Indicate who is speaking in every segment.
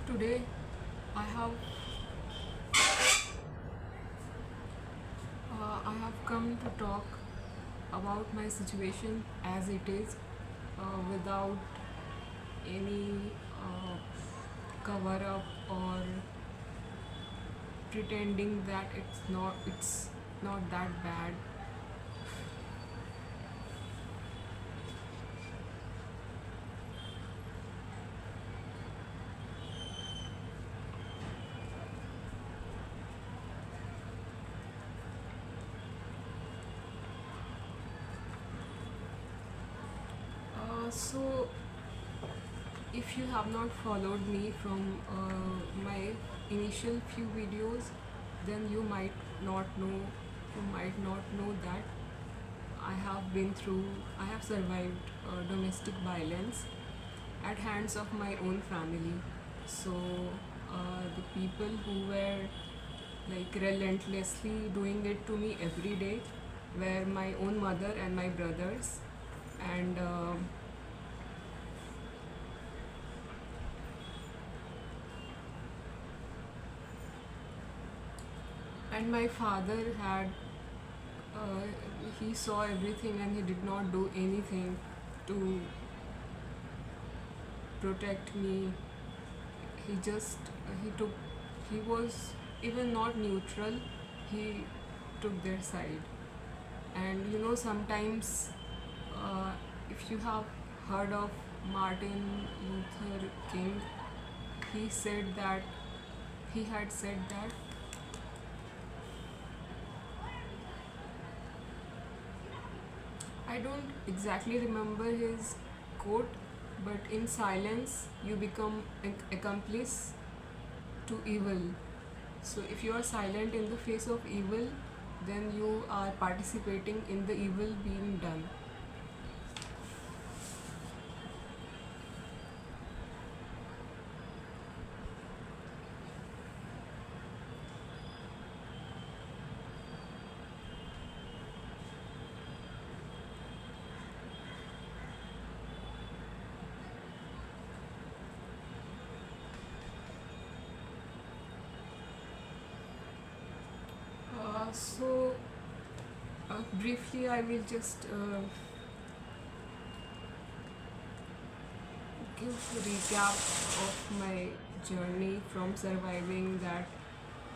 Speaker 1: Today I have I have come to talk about my situation as it is, without any cover up or pretending that it's not that bad. So if you have not followed me from my initial few videos, then you might not know that I have survived domestic violence at hands of my own family. So the people who were like relentlessly doing it to me every day were my own mother and my brothers, and my father had uh, he saw everything and he did not do anything to protect me. He was even not neutral. He took their side. And sometimes, uh, if you have heard of Martin Luther King, he said that he had said that I don't exactly remember his quote, but in silence you become an accomplice to evil. So if you are silent in the face of evil, then you are participating in the evil being done. So briefly, I will just give a recap of my journey from surviving that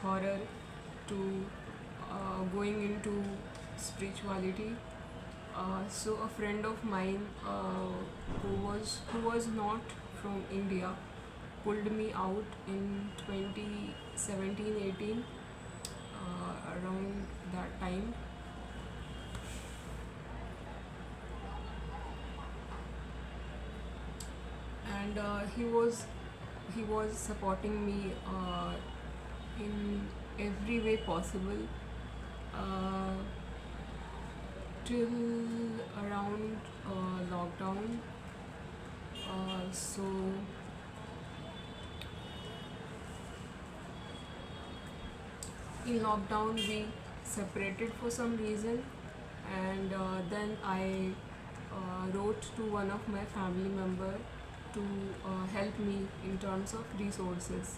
Speaker 1: horror to going into spirituality. So a friend of mine, who was not from India, pulled me out in 2017-18, around that time. And he was supporting me in every way possible, uh, till around lockdown. So in lockdown we separated for some reason, and then I wrote to one of my family member to help me in terms of resources.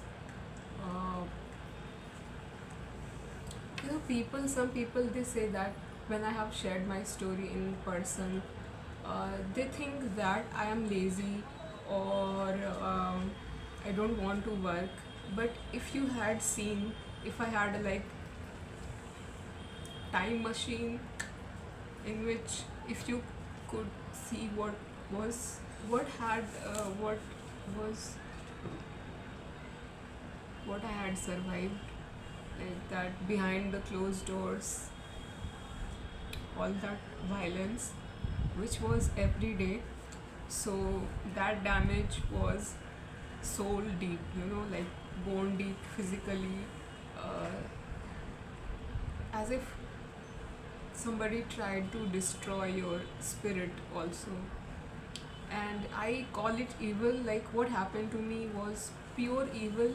Speaker 1: uh, some people, they say that when I have shared my story in person, they think that I am lazy, or I don't want to work. But if you had seen, if I had a like time machine in which, if you could see was what was what I had survived, like that behind the closed doors, all that violence, which was every day. So that damage was soul deep, like bone deep, physically, uh, as if somebody tried to destroy your spirit also. And I call it evil. Like, what happened to me was pure evil.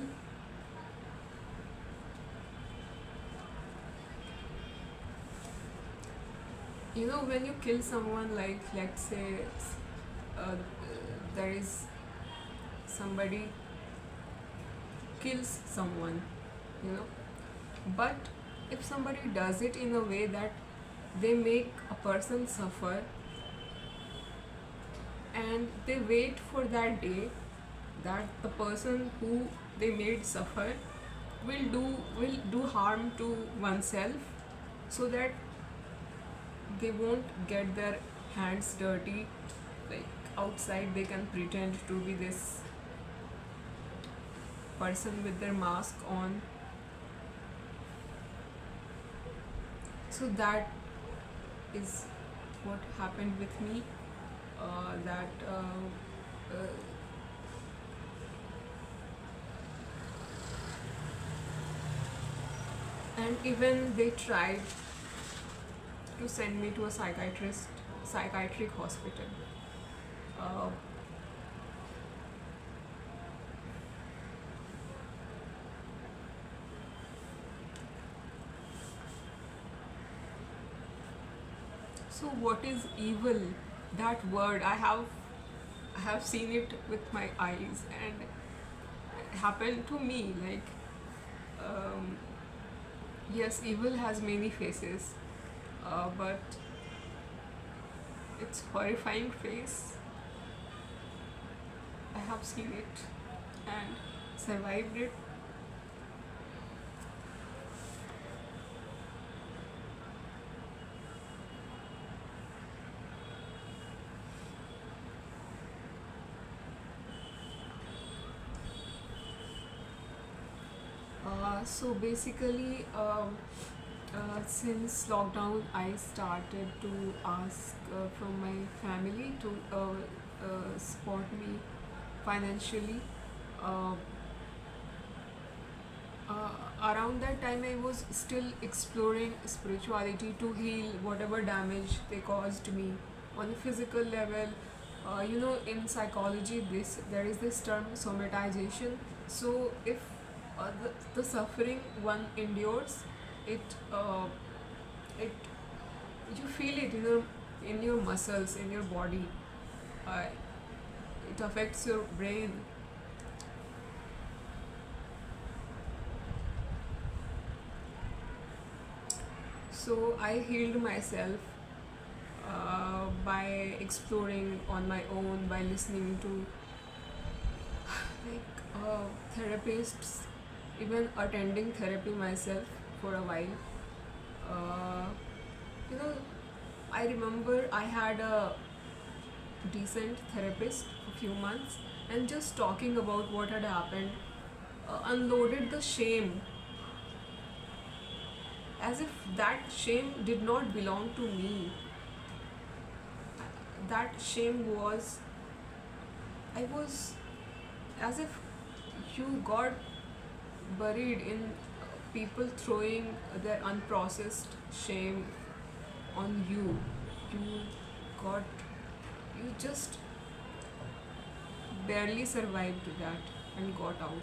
Speaker 1: When you kill someone, like, let's say, uh, there is somebody kills someone, you know. But if somebody does it in a way that they make a person suffer, and they wait for that day that the person who they made suffer will do harm to oneself, so that they won't get their hands dirty. Like outside they can pretend to be this person with their mask on. So that is what happened with me. That uh, and even they tried to send me to a psychiatric hospital. uh, so what is evil? That word, I have seen it with my eyes, and it happened to me. Like, um, yes, evil has many faces, but its horrifying face, I have seen it and survived it. So basically, since lockdown, I started to ask from my family to support me financially. Uh, Around that time, I was still exploring spirituality to heal whatever damage they caused me on a physical level. In psychology, this there is this term somatization. So if the suffering one endures, it it you feel it in your muscles, in your body. uh, it affects your brain. So I healed myself by exploring on my own, by listening to like therapists, even attending therapy myself for a while. uh, you know I remember I had a decent therapist for a few months, and just talking about what had happened unloaded the shame, as if that shame did not belong to me. That shame was, I was, as if you got buried in people throwing their unprocessed shame on you. You got, you just barely survived that and got out.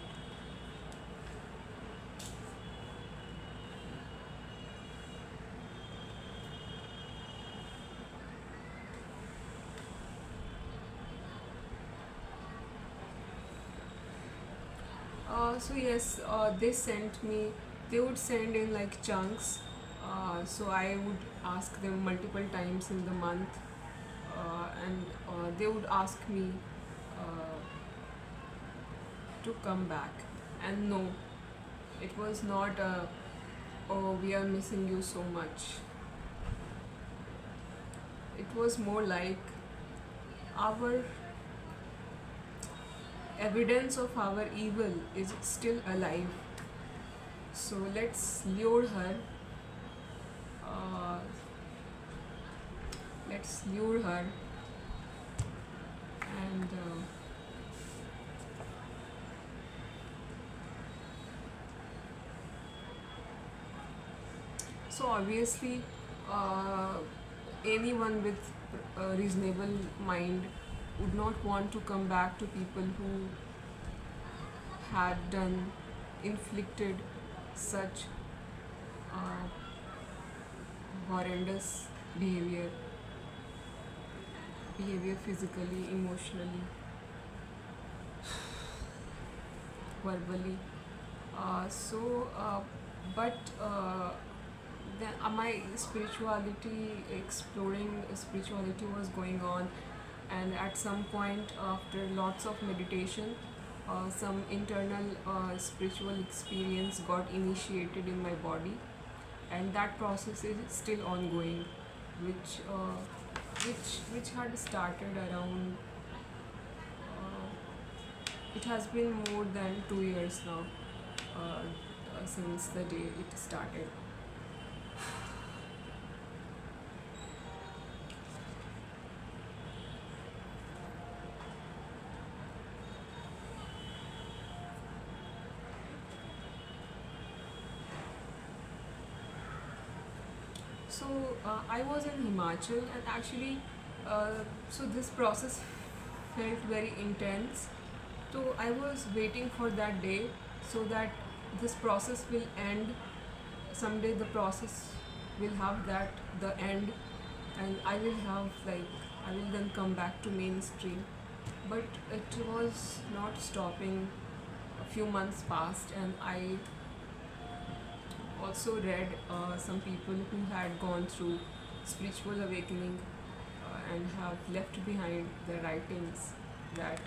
Speaker 1: So yes, they sent me. They would send in like chunks. So I would ask them multiple times in the month, and they would ask me uh, to come back. And no, it was not a, oh, we are missing you so much. It was more like our evidence of our evil is still alive. So let's lure her. Uh, let's lure her and so obviously, uh, anyone with a reasonable mind would not want to come back to people who had done, inflicted such uh, horrendous behavior physically, emotionally, verbally. So, but then my spirituality, exploring spirituality was going on, and at some point, after lots of meditation, some internal spiritual experience got initiated in my body, and that process is still ongoing, which which had started around. It has been more than 2 years now, since the day it started. So I was in Himachal, and actually, so this process felt very intense. So I was waiting for that day, so that this process will end. Someday the process will have that the end, and I will have like I will then come back to mainstream. But it was not stopping. A few months passed, and I also read some people who had gone through spiritual awakening, and have left behind their writings that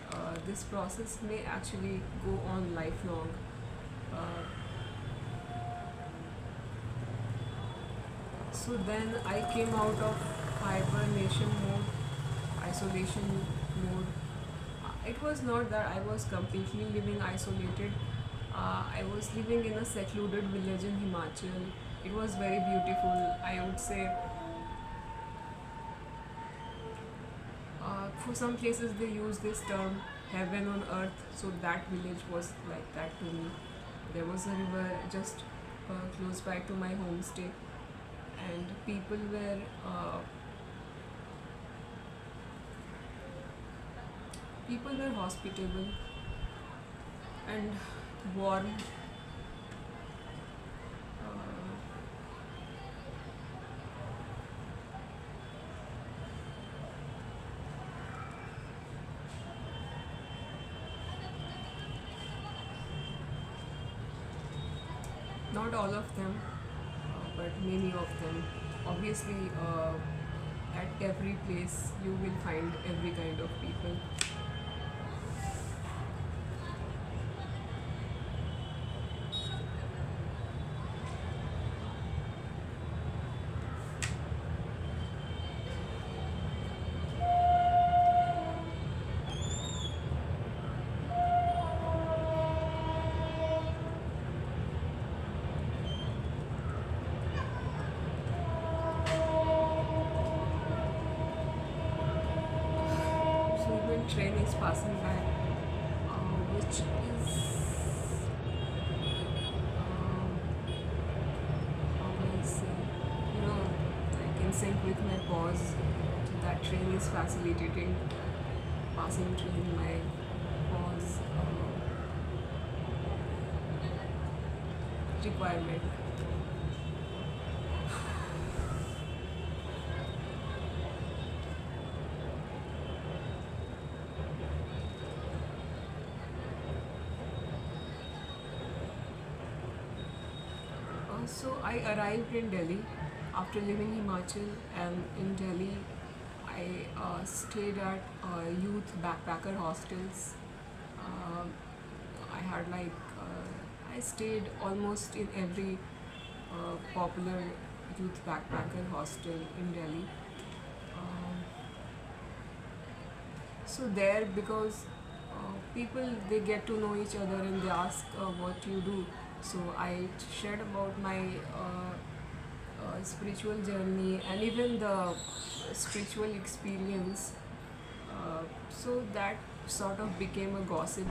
Speaker 1: this process may actually go on lifelong. Uh, so then I came out of hibernation mode, isolation mode. It was not that I was completely living isolated. I was living in a secluded village in Himachal. It was very beautiful. I would say for some places they use this term heaven on earth. So that village was like that to me. There was a river just close by to my homestay, and people were hospitable and warm. Uh, Not all of them, but many of them. Obviously, at every place you will find every kind of people. So when train is passing by, which is how do I say, like in sync with my pause. So that train is facilitating passing train, my pause requirement. So I arrived in Delhi after leaving Himachal, and in Delhi I stayed at youth backpacker hostels. Uh, I had I stayed almost in every popular youth backpacker hostel in Delhi. Um, so there, because people, they get to know each other and they ask what you do. So I shared about my spiritual journey and even the spiritual experience. So that sort of became a gossip.